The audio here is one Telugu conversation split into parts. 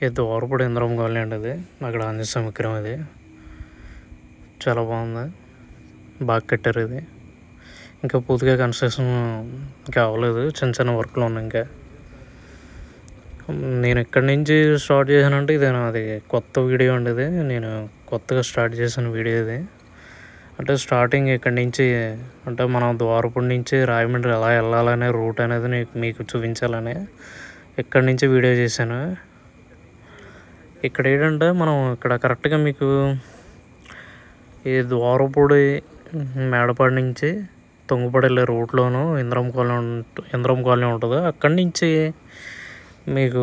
ఇది దోరపూడి ఇంద్రం కాలనీ అండి. అది అక్కడ ఆంజనేయ స్వామి విగ్రహం. ఇది చాలా బాగుంది, బాగా కట్టారు. ఇది ఇంకా పూర్తిగా కన్స్ట్రక్షన్ ఇంకా అవ్వలేదు, చిన్న చిన్న వర్క్లు ఉన్నాయి. ఇంకా నేను ఎక్కడి నుంచి స్టార్ట్ చేశానంటే ఇది నాది కొత్త వీడియో అండి. ఇది నేను కొత్తగా స్టార్ట్ చేసిన వీడియో ఇది. అంటే స్టార్టింగ్ ఇక్కడి నుంచి, అంటే మనం ద్వారపూడి నుంచి రాయమండ్రి ఎలా వెళ్ళాలనే రూట్ అనేది మీకు చూపించాలని ఇక్కడి నుంచి వీడియో చేశాను. ఇక్కడ ఏంటంటే మనం ఇక్కడ కరెక్ట్గా మీకు ఈ ద్వారపూడి మేడపాడి నుంచి తుంగపాడు వెళ్ళే రూట్లోను ఇంద్రం కాలనీ ఉంటుంది. అక్కడి నుంచి మీకు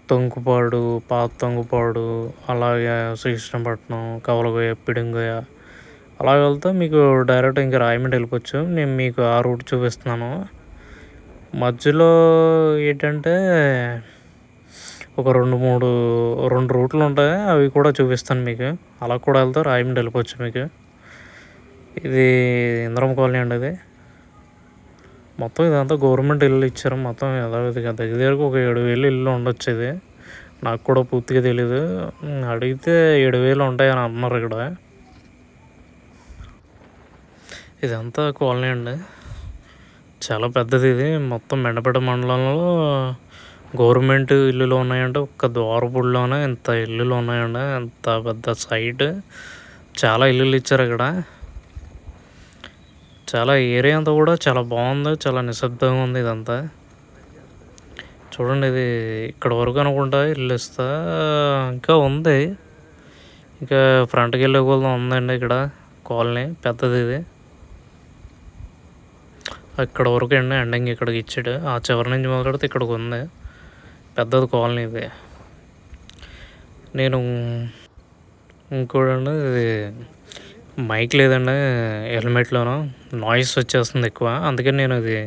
తుంగపాడు, పాత తుంగపాడు, అలాగే శ్రీకృష్ణపట్నం, కవలగొయ్య, పిడింగొయ్య అలా వెళ్తే మీకు డైరెక్ట్ ఇంకా రాయమండ్రి వెళ్ళిపోవచ్చు. నేను మీకు ఆ రూట్ చూపిస్తున్నాను. మధ్యలో ఏంటంటే ఒక రెండు రూట్లు ఉంటాయి, అవి కూడా చూపిస్తాను మీకు. అలా కూడా వెళ్తే రాయమండ్రి వెళ్ళిపోవచ్చు మీకు. ఇది ఇంద్రం కాలనీ అండి. అది మొత్తం ఇదంతా గవర్నమెంట్ ఇల్లు ఇచ్చారు. మొత్తం యథావిధిగా దగ్గరకు ఒక 7,000 ఇల్లు ఉండొచ్చు. ఇది నాకు కూడా పూర్తిగా తెలీదు, అడిగితే 7,000 ఉంటాయని అన్నారు. ఇక్కడ ఇదంతా కాలనీ అండి, చాలా పెద్దది. ఇది మొత్తం మెండపేట మండలంలో గవర్నమెంట్ ఇల్లులు ఉన్నాయంటే ఒక్క ద్వారపూడిలోనే ఇంత ఇల్లులు ఉన్నాయండి. అంత పెద్ద సైట్, చాలా ఇల్లులు ఇచ్చారు ఇక్కడ. చాలా ఏరియా అంతా కూడా చాలా బాగుంది, చాలా నిశ్శబ్దంగా ఉంది ఇదంతా. చూడండి, ఇది ఇక్కడ వరకు అనుకుంటా ఇల్లు ఇస్తా, ఇంకా ఉంది. ఇంకా ఫ్రంట్కి వెళ్ళే కూడా ఉందండి ఇక్కడ కాలనీ పెద్దది. ఇది ఇక్కడ వరకు అండి ఎండింగ్ ఇక్కడికి ఇచ్చాడు. ఆ చివరి నుంచి మొదలెడితే ఇక్కడికి ఉంది పెద్దది కాలనీ. ఇది నేను ఇంకోటండి, ఇది మైక్ లేదండి హెల్మెట్లోనూ, నాయిస్ వచ్చేస్తుంది ఎక్కువ. అందుకని నేను ఇది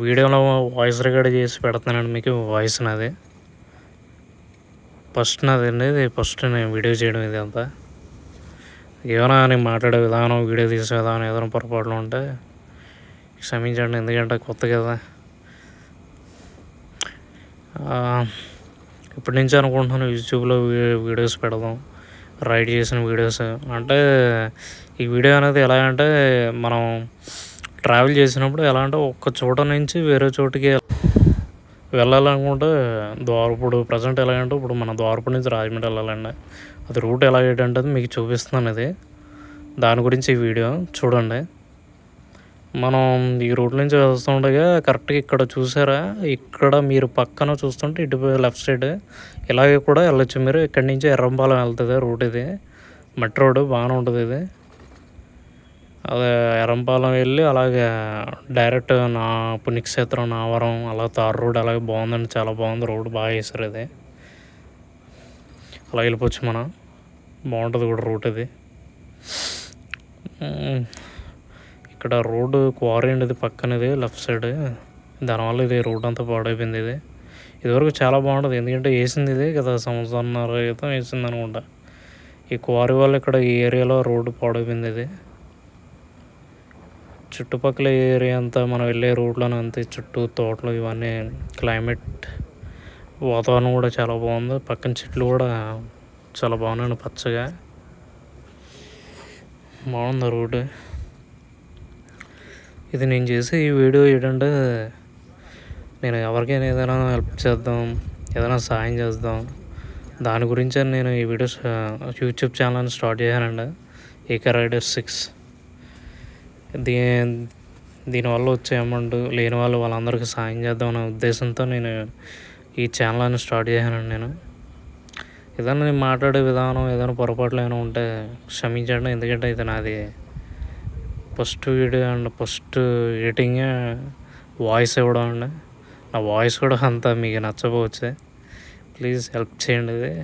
వీడియోలో వాయిస్ రికార్డ్ చేసి పెడుతున్నానండి మీకు. వాయిస్ నాది ఫస్ట్ నాదండి, ఇది ఫస్ట్ నేను వీడియో చేయడం. ఇది అంతా ఏమైనా నేను మాట్లాడే విధానం, వీడియో తీసే విధానం ఏదైనా పొరపాట్లు ఉంటే క్షమించండి, ఎందుకంటే కొత్త కదా. ఇప్పటి నుంచి అనుకుంటున్నాను యూట్యూబ్లో వీడియోస్ పెడదాం, రైడ్ చేసిన వీడియోస్. అంటే ఈ వీడియో అనేది ఎలా అంటే మనం ట్రావెల్ చేసినప్పుడు ఎలా అంటే ఒక్క చోట నుంచి వేరే చోటుకి వెళ్ళాలనుకుంటే ద్వారపూడి ప్రజెంట్ ఎలాగంటే ఇప్పుడు మన ద్వారపూడి నుంచి రాజమండ్రి వెళ్ళాలండి. అది రూట్ ఎలాగేంటే మీకు చూపిస్తున్నాను. ఇది దాని గురించి ఈ వీడియో చూడండి. మనం ఈ రూట్ నుంచి వస్తుండగా కరెక్ట్గా ఇక్కడ చూసారా, ఇక్కడ మీరు పక్కన చూస్తుంటే ఇటు లెఫ్ట్ సైడ్ ఇలాగే కూడా వెళ్ళొచ్చు మీరు. ఇక్కడి నుంచి ఎర్రంపాలెం వెళ్తుంది రూట్. ఇది మట్టి రోడ్డు బాగానే ఉంటుంది. ఇది అదే ఎర్రంపాలెం వెళ్ళి అలాగే డైరెక్ట్ నా పుణ్యక్షేత్రం నావరం అలా తారు రోడ్ అలాగే బాగుందండి, చాలా బాగుంది. రోడ్డు బాగా వేసారు. ఇది అలా వెళ్ళిపోవచ్చు మనం, బాగుంటుంది కూడా రూట్. ఇది ఇక్కడ రోడ్డు క్వారీ అండి, ఇది పక్కనది లెఫ్ట్ సైడ్. దానివల్ల ఇది రోడ్ అంతా పాడైపోయింది. ఇది ఇదివరకు చాలా బాగుంటుంది, ఎందుకంటే వేసింది ఇది కదా, 1.5 సంవత్సరం క్రితం వేసింది అనుకుంటా. ఈ క్వారీ వల్ల ఇక్కడ ఈ ఏరియాలో రోడ్డు పాడైపోయింది. ఇది చుట్టుపక్కల ఏరియా అంతా మనం వెళ్ళే రూట్లోనే అంతే, చుట్టూ తోటలు ఇవన్నీ, క్లైమేట్ వాతావరణం కూడా చాలా బాగుంది. పక్కన చెట్లు కూడా చాలా బాగున్నాయి పచ్చగా, బాగుంది రోడ్డు. ఇది నేను చేసే ఈ వీడియో ఏంటంటే నేను ఎవరికైనా ఏదైనా హెల్ప్ చేద్దాం, ఏదైనా సాయం చేద్దాం, దాని గురించి నేను ఈ వీడియోస్ యూట్యూబ్ ఛానల్ని స్టార్ట్ చేశానండి, ఏకే రైడర్స్ 6. దీనివల్ల వచ్చే అమౌంట్ లేని వాళ్ళందరికీ సాయం చేద్దాం అనే ఉద్దేశంతో నేను ఈ ఛానల్ని స్టార్ట్ చేశానండి. నేను ఏదైనా నేను మాట్లాడే విధానం ఏదైనా పొరపాట్లు ఏమైనా ఉంటే క్షమించండి, ఎందుకంటే ఇది నాది first video and first editing voice ఇవ్వడం అండి. నా వాయిస్ కూడా అంతా మీకు నచ్చపోవచ్చు, ప్లీజ్ హెల్ప్ చేయండి. ఇది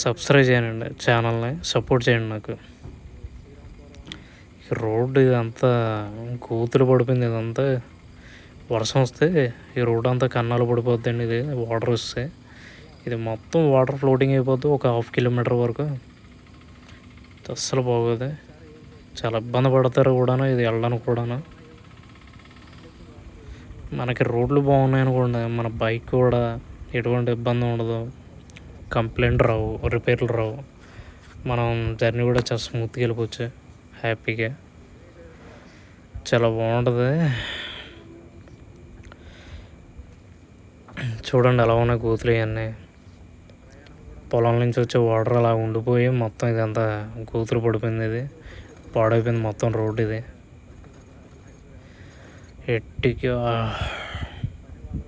సబ్స్క్రైబ్ చేయండి, ఛానల్ని సపోర్ట్ చేయండి నాకు. రోడ్డు ఇదంతా కూతురు పడిపోయింది. ఇదంతా వర్షం వస్తే ఈ రోడ్డు అంతా కన్నాలు పడిపోద్దండి. ఇది వాటర్ వస్తే ఇది మొత్తం వాటర్ ఫ్లోటింగ్ అయిపోద్ది ఒక 1/2 కిలోమీటర్ వరకు. అస్సలు బాగోదు, చాలా ఇబ్బంది పడతారు కూడా ఇది వెళ్ళడానికి కూడా. మనకి రోడ్లు బాగున్నాయి అనుకోండి, మన బైక్ కూడా ఎటువంటి ఇబ్బంది ఉండదు, కంప్లైంట్ రావు, రిపేర్లు రావు, మనం జర్నీ కూడా చాలా స్మూత్గా వెళ్ళిపోవచ్చు హ్యాపీగా. చాలా బాగుంటుంది. చూడండి ఎలా ఉన్నాయి గోతులు ఇవన్నీ. పొలం నుంచి వచ్చే వాటర్ అలా ఉండిపోయి మొత్తం ఇదంతా గోతులు పడిపోయింది. ఇది పాడైపోయింది మొత్తం రోడ్డు. ఇది ఎట్టిగా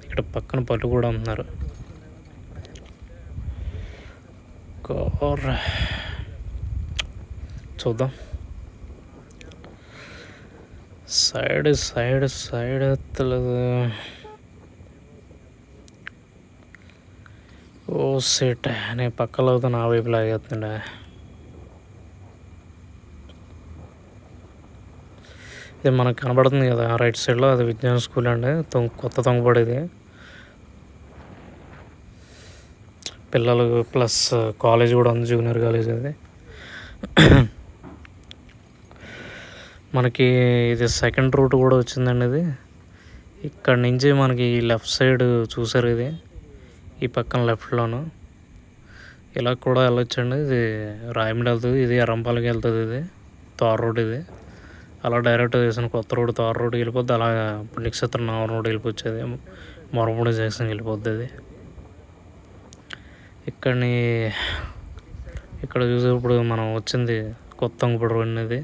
ఇక్కడ పక్కన పళ్ళు కూడా అమ్ముతున్నారు. చూద్దాం. సైడ్ సైడ్ సైడ్ ఎత్తలేదు. ఓ సెట్, నేను పక్కలో అవుతా, నా వైపు లాగేస్తుండే. ఇది మనకు కనబడుతుంది కదా రైట్ సైడ్లో, అది విజ్ఞాన స్కూల్ అండి. కొత్త తొంగపడేది పిల్లలు ప్లస్ కాలేజ్ కూడా ఉంది, జూనియర్ కాలేజ్. అది మనకి ఇది సెకండ్ రూట్ కూడా వచ్చిందండి. ఇది ఇక్కడ నుంచి మనకి లెఫ్ట్ సైడ్ చూసారు, ఇది ఈ పక్కన లెఫ్ట్లోను ఇలా కూడా వెళ్ళొచ్చండి. ఇది రాయమండ్రి వెళ్తుంది, ఇది ఎర్రంపల్లికి వెళ్తుంది. ఇది తార్ రోడ్. ఇది అలా డైరెక్ట్ చేసిన కొత్త రోడ్ తార్ రోడ్కి వెళ్ళిపోద్ది. అలా పుణ్యక్షేత్రం నావర్ రోడ్ వెళ్ళిపోవచ్చేది, మొరపూడి జంక్షన్ వెళ్ళిపోద్ది. అది ఇక్కడ చూసేప్పుడు మనం వచ్చింది కొత్త అంగుపడి రోడ్ అనేది.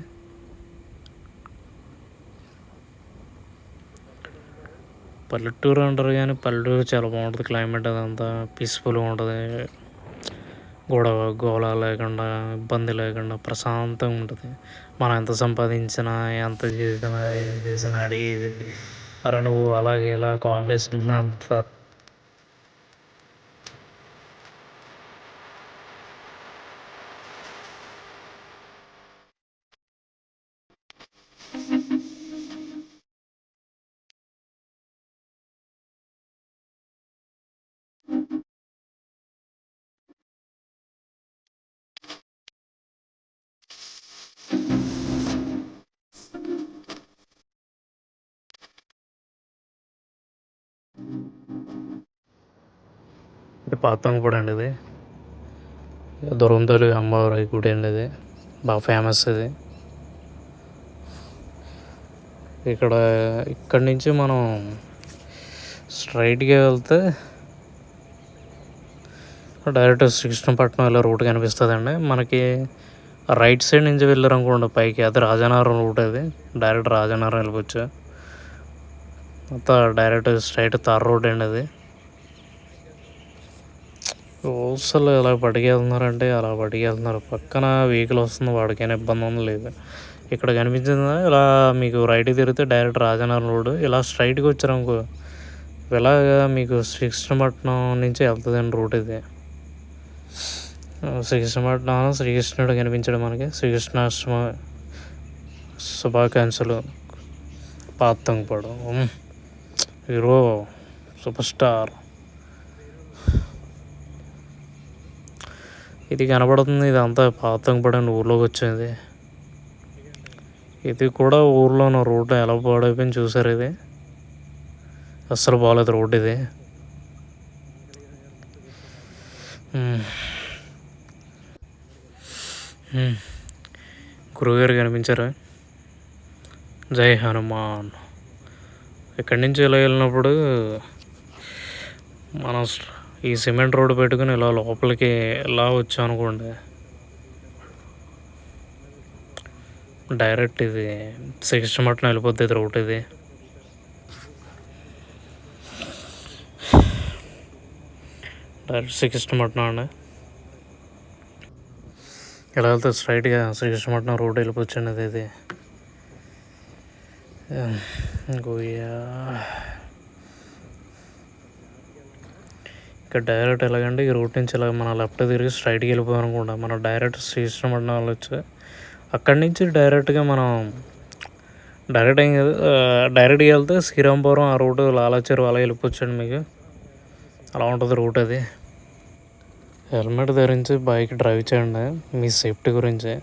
పల్లెటూరు అంటారు కానీ పల్లెటూరు చాలా బాగుంటుంది. క్లైమేట్ అదంతా పీస్ఫుల్గా ఉంటుంది. గోళ లేకుండా, ఇబ్బంది లేకుండా ప్రశాంతంగా ఉంటుంది. మనం ఎంత సంపాదించినా, ఎంత చేసినా, ఏం చేసినా అడిగేది అరే నువ్వు అలాగే ఇలా కాలేజ్ అంత ఇది పాతంగపూడి అండి. ఇది దుర్గంతల్లి అమ్మవారి గుడి అండి. ఇది బాగా ఫేమస్. ఇది ఇక్కడి నుంచి మనం స్ట్రైట్గా వెళ్తే డైరెక్ట్ శ్రీకృష్ణపట్నం ఇలా రూట్ కనిపిస్తుందండి. మనకి రైట్ సైడ్ నుంచి వెళ్ళారు అనుకోండి పైకి, అది రాజానగరం రూట్. అది డైరెక్ట్ రాజానగరం వెళ్ళిపోవచ్చు. మొత్తం డైరెక్ట్ స్ట్రైట్ తార్ రోడ్ అండి. అది అసలు ఎలా పట్టుకెళ్తున్నారంటే అలా పట్టుకెళ్తున్నారు. పక్కన వెహికల్ వస్తుంది, వాడికైనా ఇబ్బంది ఉంది లేదు. ఇక్కడ కనిపించింది ఇలా మీకు రైట్కి తిరిగితే డైరెక్ట్ రాజానగరం రోడ్డు. ఇలా స్ట్రైట్గా వచ్చారనుకో ఇలాగా మీకు శ్రీకృష్ణపట్నం నుంచి వెళ్తుందండి రూట్. ఇది శ్రీకృష్ణపట్నం శ్రీకృష్ణుడు కనిపించాడు మనకి. శ్రీకృష్ణాష్టమి శుభాకాంక్షలు. పాతంగపడు హీరో సూపర్ స్టార్. ఇది కనబడుతుంది, ఇదంతా పాతంగపడి ఊర్లోకి వచ్చింది. ఇది కూడా ఊర్లోనూ రోడ్డు ఎలా పాడైపోయింది చూసారు. ఇది అస్సలు బాగాలేదు రోడ్డు. ఇది గురువుగారు కనిపించారు. జై హనుమాన్. ఇక్కడి నుంచి ఇలా వెళ్ళినప్పుడు మనం ఈ సిమెంట్ రోడ్డు పెట్టుకుని ఇలా లోపలికి ఇలా వచ్చాం అనుకోండి, డైరెక్ట్ ఇది శ్రీకృష్ణపట్నం వెళ్ళిపోద్ది రూట్. ఇది డైరెక్ట్ శ్రీకృష్ణపట్నం అండి. ఇలా వెళ్తే స్ట్రైట్గా శ్రీకృష్ణపట్నం రోడ్ వెళ్ళిపోవచ్చండి. ఇది గోయా ఇక్కడ డైరెక్ట్ ఎలాగంటే ఈ రూట్ నుంచి ఇలా మనం లెఫ్ట్ తిరిగి స్ట్రైట్కి వెళ్ళిపోయాం అనుకుంటాం. మనం డైరెక్ట్ శ్రీకృష్ణపట్నం వెళ్ళొచ్చు. అక్కడి నుంచి డైరెక్ట్గా మనం డైరెక్ట్గా వెళ్తే శ్రీరాంపురం ఆ రూటు లాలాచెరువు అలా వెళ్ళిపోవచ్చండి. మీకు అలా ఉంటుంది రూట్. అది హెల్మెట్ ధరించి బైక్ డ్రైవ్ చేయండి, మీ సేఫ్టీ గురించి.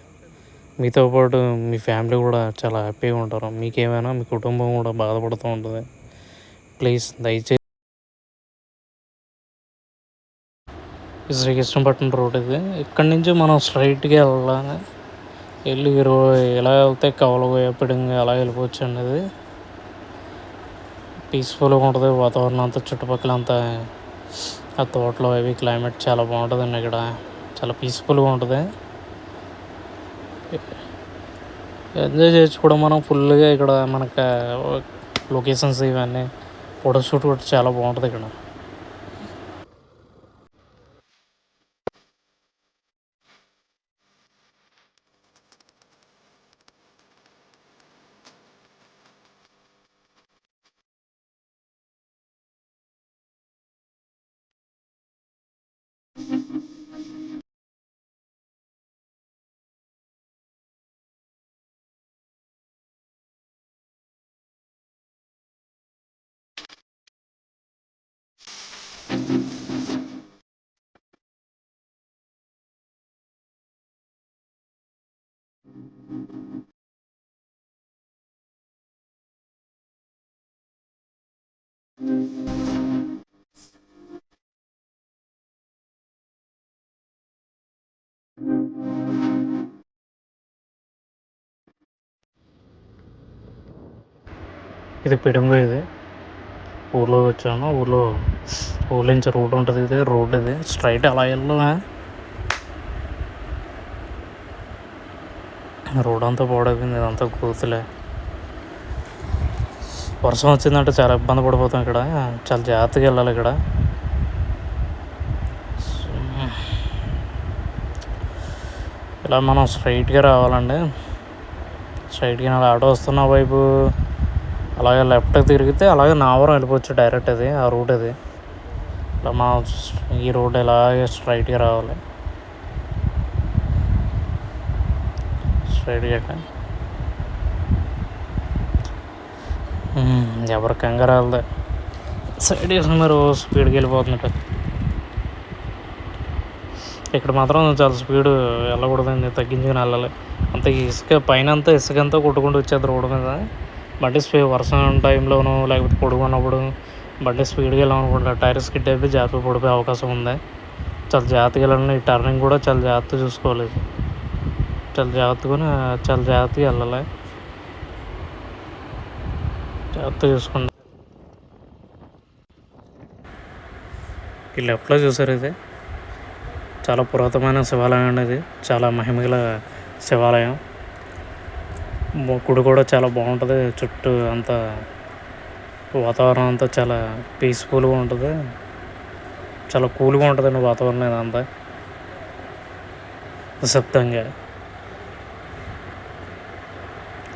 మీతో పాటు మీ ఫ్యామిలీ కూడా చాలా హ్యాపీగా ఉంటారు. మీకేమైనా మీ కుటుంబం కూడా బాధపడుతూ ఉంటుంది. ప్లీజ్ దయచేసి శ్రీకృష్ణపట్నం రోడ్ ఇది. ఇక్కడి నుంచి మనం స్ట్రైట్గా వెళ్ళాలి. వెళ్ళి ఎలా వెళ్తే కవలబోయే పిడుంగా అలా వెళ్ళిపోవచ్చు అండి. అది పీస్ఫుల్గా ఉంటుంది. వాతావరణం అంతా చుట్టుపక్కల అంతా ఆ తోటలో అవి క్లైమేట్ చాలా బాగుంటుందండి. ఇక్కడ చాలా పీస్ఫుల్గా ఉంటుంది. ఎంజాయ్ చేయొచ్చు కూడా మనం ఫుల్గా. ఇక్కడ మనకు లొకేషన్స్ ఇవన్నీ ఫోటోషూట్ కూడా చాలా బాగుంటుంది ఇక్కడ. ఇది పిడుంగు. ఇది ఊర్లో వచ్చాను. ఊర్లో నుంచి రోడ్ ఉంటుంది. ఇది రోడ్ ఇది స్ట్రైట్ అలా వెళ్ళా. రోడ్ అంతా పాడైపోయింది. ఇదంతా కూతులే. వర్షం వచ్చిందంటే చాలా ఇబ్బంది పడిపోతాం. ఇక్కడ చాలా జాగ్రత్తగా వెళ్ళాలి. ఇక్కడ ఇలా మనం స్ట్రైట్గా రావాలండి. స్ట్రైట్గా ఆటో వస్తున్న వైపు అలాగే లెఫ్ట్కి తిరిగితే అలాగే నావరం వెళ్ళిపోవచ్చు డైరెక్ట్. అది ఆ రూట్. అది ఇలా మనం ఈ రోడ్ ఇలాగే స్ట్రైట్గా రావాలి. స్ట్రైట్గా ఎవరి కంగారు వెళ్దా సైడ్ వేసుకున్నారు. స్పీడ్కి వెళ్ళిపోతున్నట్టు. ఇక్కడ మాత్రం చాలా స్పీడ్ వెళ్ళకూడదండి. తగ్గించుకుని వెళ్ళాలి. అంత ఇసుక పైన అంతా ఇసుక అంతా కొట్టుకుంటూ వచ్చేది రోడ్డు మీద. బండి వర్షం టైంలోనూ లేకపోతే పొడుగున్నప్పుడు బండి స్పీడ్గా వెళ్ళామనుకుంటా టైర్ స్కిడ్ అయిపోయి జాగ్రత్తగా పడిపోయే అవకాశం ఉంది. చాలా జాగ్రత్తగా వెళ్ళాలి. ఈ టర్నింగ్ కూడా చాలా జాగ్రత్తగా చూసుకోవాలి. చాలా జాగ్రత్తగా వెళ్ళాలి. జాగ్రత్తగా చూసుకోండి. ఈ లెఫ్ట్లో చూసారు. ఇది చాలా పురాతనమైన శివాలయం అండి. ఇది చాలా మహిమగల శివాలయం. గుడి కూడా చాలా బాగుంటుంది. చుట్టూ అంతా వాతావరణం అంతా చాలా పీస్ఫుల్గా ఉంటుంది. చాలా కూల్గా ఉంటుందండి వాతావరణం. ఇదంతా నిశ్శబ్దంగా.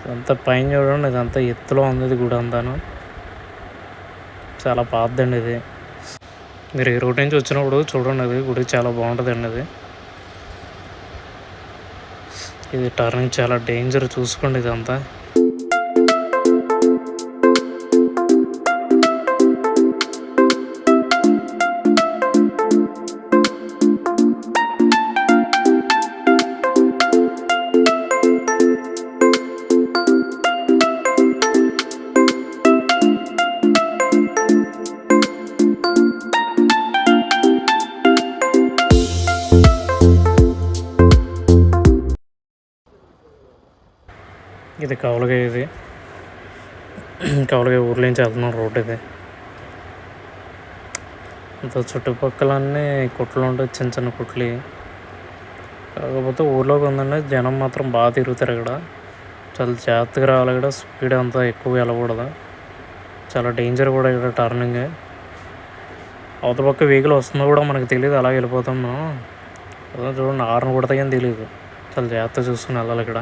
ఇదంతా పైన చూడండి. ఇదంతా ఎత్తులో ఉంది. ఇది గుడి అంతాను చాలా పాతదండి. ఇది మీరు ఈ రోడ్ నుంచి వచ్చినప్పుడు చూడండి. అది గుడి చాలా బాగుంటుందండి. ఇది టర్నింగ్ చాలా డేంజర్. చూసుకోండి. ఇదంతా ఇది కవలగాయ. ఇది కవలగాయ ఊర్లో నుంచి వెళ్తున్నాం రోడ్. ఇది అంత చుట్టుపక్కలన్నీ కుట్లు ఉంటాయి. చిన్న చిన్న కుట్లు. కాకపోతే ఊర్లోకి ఉందండి. జనం మాత్రం బాగా తిరుగుతారు. ఇక్కడ చాలా జాగ్రత్తగా రావాలి. ఇక్కడ స్పీడ్ అంతా ఎక్కువ వెళ్ళకూడదు. చాలా డేంజర్ కూడా ఇక్కడ టర్నింగ్. అవతల పక్క వెహికల్ వస్తుందో కూడా మనకు తెలియదు. అలా వెళ్ళిపోతాం మనం. చూడండి హార్న్ కొడతాయని తెలియదు. చాలా జాగ్రత్తగా చూసుకుని వెళ్ళాలి. ఇక్కడ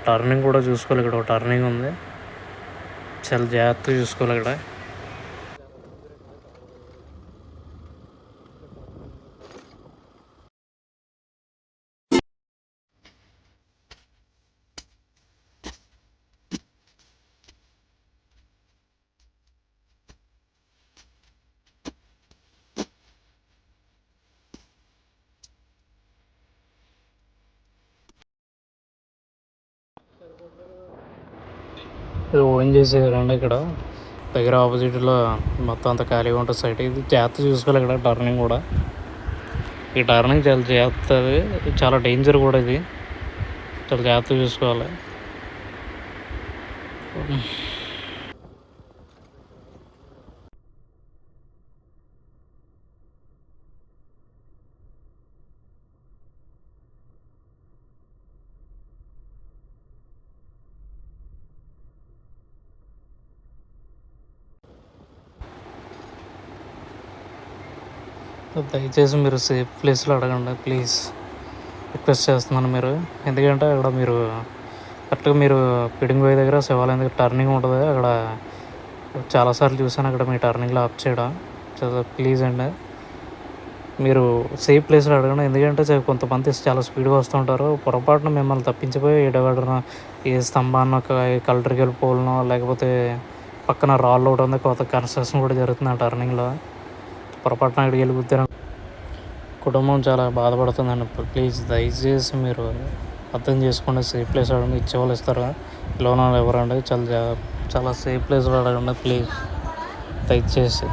టర్నింగ్ కూడా చూసుకోవాలి. ఇక్కడ ఒక టర్నింగ్ ఉంది. చాలా జాగ్రత్తగా చూసుకోవాలి. ఇక్కడ ఇది ఓపెన్ చేసేయాలండి. ఇక్కడ దగ్గర ఆపోజిట్లో మొత్తం అంతా ఖాళీగా ఉంటుంది సైడ్. ఇది జాగ్రత్త చూసుకోవాలి ఇక్కడ టర్నింగ్ కూడా. ఈ టర్నింగ్ చాలా జాగ్రత్త, అది చాలా డేంజర్ కూడా. ఇది చాలా జాగ్రత్తగా చూసుకోవాలి. దయచేసి మీరు సేఫ్ ప్లేస్లో అడగండి ప్లీజ్, రిక్వెస్ట్ చేస్తున్నాను మీరు. ఎందుకంటే అక్కడ మీరు కరెక్ట్గా మీరు పిడింగ్ పోయే దగ్గర శివాలయం దగ్గర టర్నింగ్ ఉంటుంది. అక్కడ చాలాసార్లు చూసాను అక్కడ మీ టర్నింగ్లో ఆఫ్ చేయడం. ప్లీజ్ అండి మీరు సేఫ్ ప్లేస్లో అడగండి. ఎందుకంటే కొంతమంది చాలా స్పీడ్గా వస్తుంటారు. పొరపాటున మిమ్మల్ని తప్పించిపోయి ఎడగడన ఏ స్తంభాన్ని కలెక్ట్రికల్ పోల్నో లేకపోతే పక్కన రాళ్ళు ఒకటి ఉంది, కొత్త కన్స్ట్రక్షన్ కూడా జరుగుతుంది ఆ టర్నింగ్లో. పొరపాటున అక్కడికి వెళ్ళి గుద్దారు, కుటుంబం చాలా బాధపడుతుందండి. ప్లీజ్ దయచేసి మీరు అర్థం చేసుకోండి. సేఫ్ ప్లేస్ అడగండి, ఇచ్చేవాళ్ళు ఇస్తారా, లోన్ ఎవరండి. చాలా సేఫ్ ప్లేస్లో అడగండి ప్లీజ్ దయచేసి.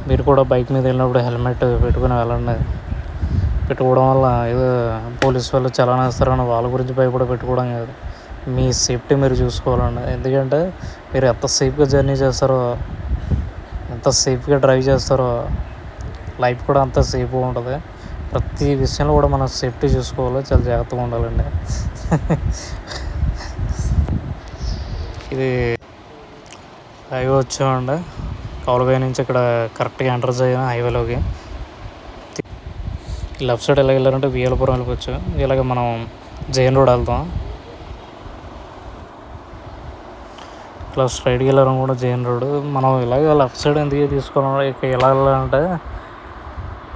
మీరు కూడా బైక్ మీద వెళ్ళినప్పుడు హెల్మెట్ పెట్టుకుని వెళ్ళండి. పెట్టుకోవడం వల్ల ఏదో పోలీసు వాళ్ళు చలానా వేస్తారని వాళ్ళ గురించి భయపడి పెట్టుకోవడం కాదు, మీ సేఫ్టీ మీరు చూసుకోవాలండి. ఎందుకంటే మీరు ఎంత సేఫ్గా జర్నీ చేస్తారో, ఎంత సేఫ్గా డ్రైవ్ చేస్తారో లైఫ్ కూడా అంత సేఫ్గా ఉంటుంది. ప్రతి విషయంలో కూడా మనం సేఫ్టీ చూసుకోవాలి, చాలా జాగ్రత్తగా ఉండాలండి. ఇది హైవే వచ్చామండి, కౌలబాయి నుంచి ఇక్కడ కరెక్ట్గా ఎంటర్ అయ్యాను హైవేలోకి. లెఫ్ట్ సైడ్ ఎలా వెళ్ళారంటే వియలపురం వెళ్ళిపోవచ్చు. ఇలాగ మనం జైన్ రోడ్ వెళ్తాం. ఇట్లా స్ట్రైట్గా వెళ్ళారం కూడా జైన్ రోడ్. మనం ఇలాగ లెఫ్ట్ సైడ్ ఎందుకు తీసుకోవాలి, ఇక్కడ ఎలా వెళ్ళాలంటే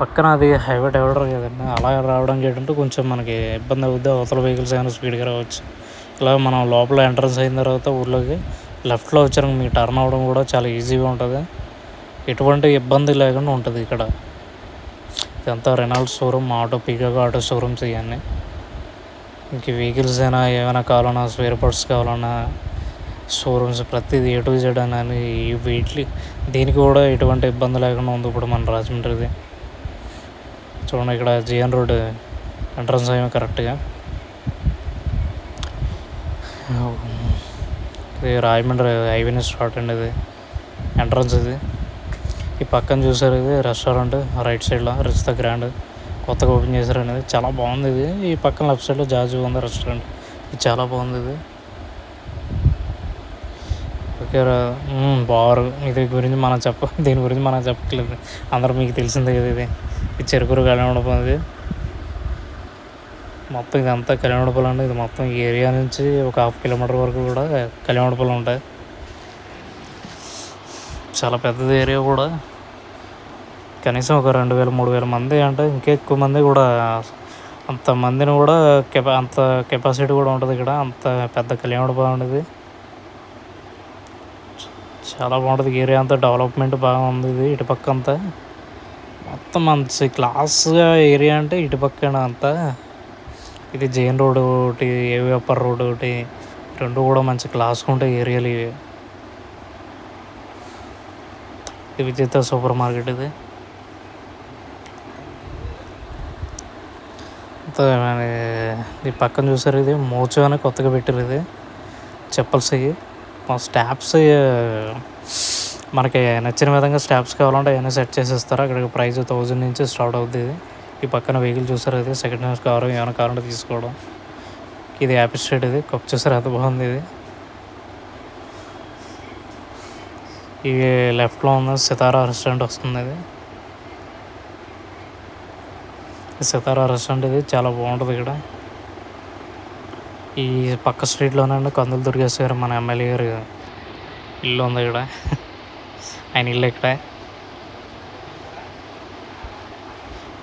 పక్కన అది హైవే డివైడర్ కదండి, అలా రావడానికి ఏంటంటే కొంచెం మనకి ఇబ్బంది అవుద్ది. అవతల వెహికల్స్ ఏమైనా స్పీడ్గా రావచ్చు. ఇలా మనం లోపల ఎంట్రన్స్ అయిన తర్వాత ఊర్లోకి లెఫ్ట్లో వచ్చాక మీకు టర్న్ అవ్వడం కూడా చాలా ఈజీగా ఉంటుంది, ఎటువంటి ఇబ్బంది లేకుండా ఉంటుంది. ఇక్కడ ఇదంతా Renault showroom, Peacock Auto showrooms ఇవన్నీ. ఇంక వెహికల్స్ అయినా ఏమైనా కావాలన్నా, స్పేర్ పార్ట్స్ కావాలన్నా షోరూమ్స్ ప్రతిదీ ఏ టు జెడ్ అని వీటి దీనికి కూడా ఎటువంటి ఇబ్బంది లేకుండా ఉంది ఇప్పుడు మన రాజమండ్రిది. చూడండి ఇక్కడ జిఎన్ రోడ్ ఎంట్రన్స్ అయ్యాము కరెక్ట్గా. ఇది రాజమండ్రి హైవే నుంచి స్టార్ట్ అండి, ఇది ఎంట్రన్స్. ఇది ఈ పక్కన చూసారు, ఇది రెస్టారెంట్ రైట్ సైడ్లో రిచ్ ద గ్రాండ్ కొత్తగా ఓపెన్ చేశారు అనేది, చాలా బాగుంది. ఇది ఈ పక్కన లెఫ్ట్ సైడ్లో జాజు ఉంది రెస్టారెంట్, ఇది చాలా బాగుంది. ఇది ఓకే బారు. ఇది గురించి మనం దీని గురించి మనం చెప్పట్లేదు, అందరూ మీకు తెలిసిందే కదా. ఇది చెరుకూరు కళ్యాణమండపం. ఇది మొత్తం ఇదంతా కళ్యాణమండపాలు అండి. ఇది మొత్తం ఈ ఏరియా నుంచి ఒక 1/2 కిలోమీటర్ వరకు కూడా కళ్యాణమండపాలు ఉంటాయి. చాలా పెద్దది ఏరియా కూడా, కనీసం ఒక 2,000-3,000 మంది అంటే ఇంకా ఎక్కువ మంది కూడా, అంతమందిని కూడా అంత కెపాసిటీ కూడా ఉంటుంది ఇక్కడ. అంత పెద్ద కళ్యాణమండపం ఉండేది, చాలా బాగుంటుంది. ఏరియా అంతా డెవలప్మెంట్ బాగా ఉంది. ఇది ఇటుపక్క అంతా మొత్తం మంచి క్లాస్గా ఏరియా అంటే ఇటుపక్క అంతా. ఇది జైన్ రోడ్ ఒకటి, ఏవి అప్పర్ రోడ్ ఒకటి, రెండు కూడా మంచి క్లాస్గా ఉంటాయి ఏరియాలు ఇవి. ఇది విజేత సూపర్ మార్కెట్. ఇది ఈ పక్కన చూసారు, ఇది మోచో అని కొత్తగా పెట్టారు. ఇది చెప్పల్స్ అయ్యి స్టాప్స్ మనకి నచ్చిన విధంగా స్టాప్స్ కావాలంటే అవన్నీ సెట్ చేసేస్తారు. అక్కడికి ప్రైస్ 1000 నుంచి స్టార్ట్ అవుతుంది. ఈ పక్కన వెహికల్ చూసారు, ఇది సెకండ్ హ్యాండ్ కారు, ఏమైనా కావాలంటే తీసుకోవడం. ఇది యాపీ స్ట్రీట్. ఇది కప్ చూసారు ఎంత బాగుంది. ఇది లెఫ్ట్లో ఉన్న సితారా రెస్టారెంట్ వస్తుంది. ఇది సితారా రెస్టారెంట్, ఇది చాలా బాగుంటుంది. ఇక్కడ ఈ పక్క స్ట్రీట్లోనే కందులు దుర్గేశ్ గారు, మన ఎమ్మెల్యే గారు ఇల్లు ఉంది ఇక్కడ. ఆయన ఇల్లు ఇక్కడ.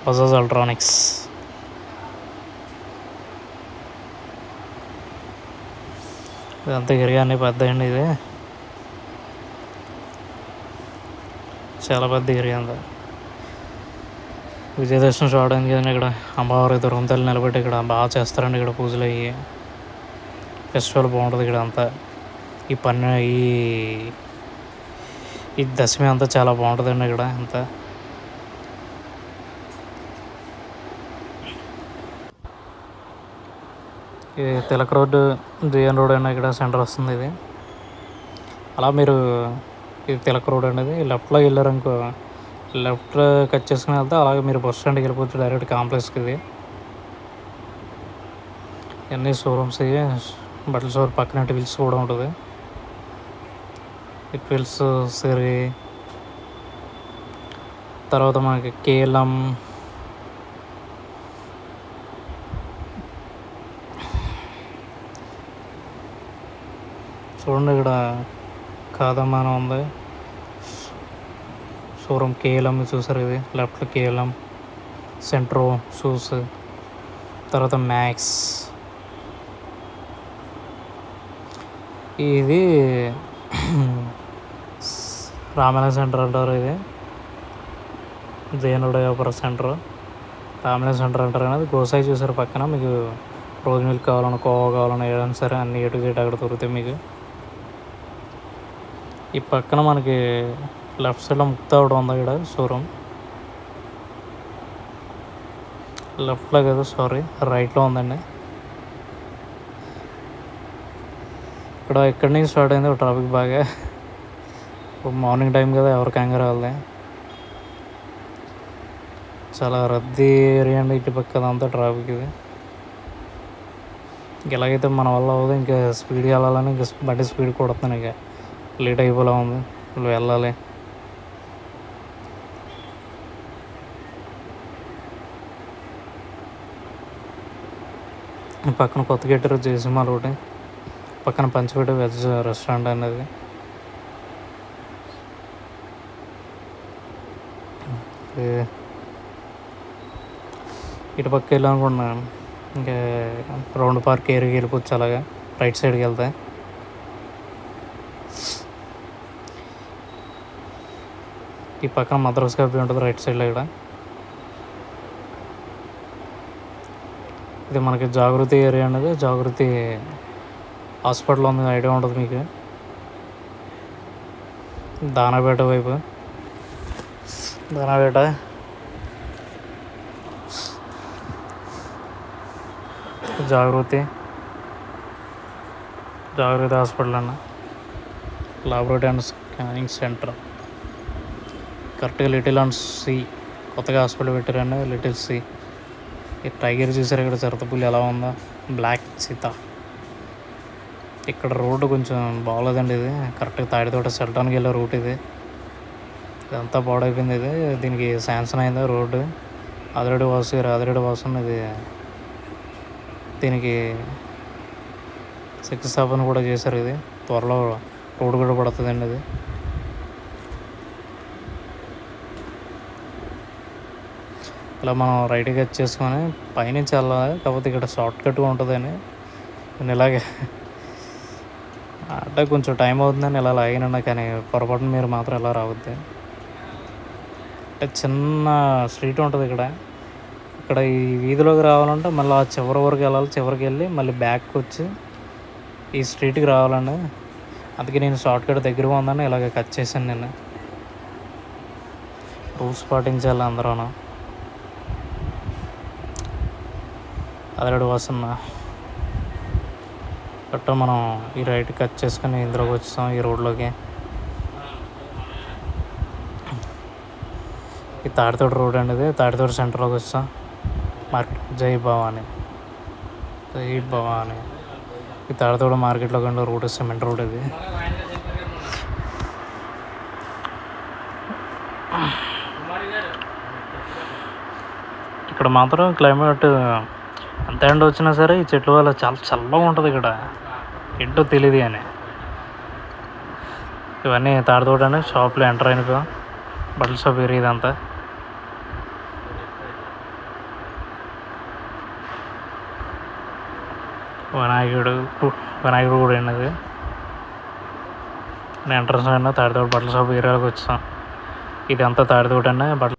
బజాజ్ ఎలక్ట్రానిక్స్. ఇదంతా ఏరియా అన్నీ పెద్ద అండి, ఇది చాలా పెద్ద ఏరియా అంతా. విజయదశమి చూడడానికి కానీ ఇక్కడ అమ్మవారి దుర్గం తల్లి నిలబెట్టి ఇక్కడ బాగా చేస్తారండి. ఇక్కడ పూజలు అయ్యి ఫెస్టివల్ బాగుంటుంది ఇక్కడ అంతా. ఈ ఈ దశమి అంతా చాలా బాగుంటుందండి ఇక్కడ అంతా. ఈ తిలక్ రోడ్డు జేఎన్ రోడ్ అయినా ఇక్కడ సెంటర్ వస్తుంది ఇది. అలా మీరు ఇది తిలక్ రోడ్ అనేది లెఫ్ట్లో వెళ్ళారనుకో, లెఫ్ట్ కట్ చేసుకుని వెళ్తే అలాగే మీరు బస్ స్టాండ్కి వెళ్ళిపోవచ్చు డైరెక్ట్ కాంప్లెక్స్కి. ఇది ఇవన్నీ షోరూమ్స్, ఇవి బట్టల షోరూమ్ పక్కన ట్విల్స్ కూడా ఉంటుంది. ఈ ట్విల్స్ సిరి తర్వాత మనకి కేఎల్ఎం, చూడండి ఇక్కడ కాదమ్మానం ఉంది షోరూమ్. కేఎల్ఎం చూసారు, ఇది లెఫ్ట్లో కేఎల్ఎం, సెంట్రో షూస్, తర్వాత మ్యాక్స్. ఇది రామాలయం సెంటర్ అంటారు, ఇది జయనుడయాపురం సెంటర్. రామాలయం సెంటర్ అంటారు అనేది గోసాయి చూసారు పక్కన. మీకు రోజు మిల్క్ కావాలన్నా, కోవా కావాలన్నా, ఏదైనా సరే అన్ని ఎటు గేట్ అక్కడ దొరుకుతాయి మీకు. ఈ పక్కన మనకి లెఫ్ట్ సైడ్లో ముక్తావుడు ఉంది ఇక్కడ షోరూమ్. లెఫ్ట్లో కదా, సారీ రైట్లో ఉందండి. ఇక్కడి నుంచి స్టార్ట్ అయింది ట్రాఫిక్ బాగా. మార్నింగ్ టైం కదా, ఎవరు కంగారు రావాలి. చాలా రద్దీ ఏరియా అండి ఇటు పక్క అంతా ట్రాఫిక్. ఇది ఎలాగైతే మన వల్ల అవ్వదు, ఇంకా స్పీడ్ వెళ్ళాలని ఇంకా బండి స్పీడ్ కొడుతున్నాను. ఇక లేట్ అయిపోలే ఉంది, వాళ్ళు వెళ్ళాలి. పక్కన కొత్త గెట్టారు జయసింహ రోడ్, పక్కన పంచపేట వెజ్ రెస్టారెంట్ అనేది. ఇటు పక్క వెళ్ళాలనుకున్నాను, ఇంకా రౌండ్ పార్క్ ఏరియాకి వెళ్ళిపోవచ్చు అలాగా రైట్ సైడ్కి వెళ్తే. ఈ పక్కన మద్రాస్ కాఫీ ఉంటుంది రైట్ సైడ్లో. ఇక్కడ ఇది మనకి జాగృతి ఏరియా అనేది, జాగృతి హాస్పిటల్ ఉంది, ఐడియా ఉంటుంది మీకు. దానాపేట వైపు, దానాపేట జాగృతి హాస్పిటల్ అన్న, లాబొరేటరీ అండ్ స్కానింగ్ సెంటర్. కరెక్ట్గా లిటిల్ అండ్ సి కొత్తగా హాస్పిటల్ పెట్టారండి, లిటిల్ సి. ఈ టైగర్ చూసారు ఇక్కడ, చిరుతపులి ఎలా ఉందో, బ్లాక్ సీత. ఇక్కడ రోడ్డు కొంచెం బాగోలేదండి, ఇది కరెక్ట్గా తాడితోట సెల్టానికి వెళ్ళే రూట్. ఇది ఇదంతా పాడైపోయింది. ఇది దీనికి శాంక్షన్ అయిందా రోడ్డు, ఆదిరెడ్డి వాసు ఇది దీనికి శంకుస్థాపన కూడా చేశారు. ఇది త్వరలో రోడ్డు కూడా పడుతుందండి. ఇది ఇలా మనం రైట్గా వచ్చేసుకొని పైనుంచి వెళ్ళాలి, కాకపోతే ఇక్కడ షార్ట్ కట్గా ఉంటుందని నేను ఇలాగే అంటే కొంచెం టైం అవుతుందని ఇలా లాగినా, కానీ పొరపాటున మీరు మాత్రం ఇలా రావద్దు. అంటే చిన్న స్ట్రీట్ ఉంటుంది ఇక్కడ. ఇక్కడ ఈ వీధిలోకి రావాలంటే మళ్ళీ ఆ చివరి వరకు వెళ్ళాలి, చివరికి వెళ్ళి మళ్ళీ బ్యాక్ వచ్చి ఈ స్ట్రీట్కి రావాలండి. అందుకే నేను షార్ట్ కట్ దగ్గరగా ఉందని ఇలాగ కట్ చేశాను. నేను రూల్స్ పాటించాలి అందరూ. ఆదిరెడ్డి వాసన్న కరెక్ట్గా మనం ఈ రైట్ కట్ చేసుకొని ఇందులోకి వచ్చాం, ఈ రోడ్లోకి. ఈ తాడితోట రోడ్ అండి, ఇది తాడితోట సెంటర్లోకి వచ్చాం. మార్కెట్ జై భవాని. ఈ తాడితోట మార్కెట్లో కంటే రోడ్ సిమెంట్ రోడ్. ఇది ఇక్కడ మాత్రం క్లైమేట్ అంత ఎండ వచ్చినా సరే ఈ చెట్ల వల్ల చాలా చల్లగా ఉంటుంది ఇక్కడ, ఏంటో తెలియదు. అని ఇవన్నీ తాడితోట అని షాప్లో ఎంటర్ అయిపోయాం, బట్టల షాప్ ఏరియా ఇదంతా. వినాయకుడు కూడా అయినది. నేను ఎంట్రన్స్ అయినా తాడితోట బట్టల షాప్ ఏరియాలోకి వచ్చాం. ఇదంతా తాడితోట బట్టల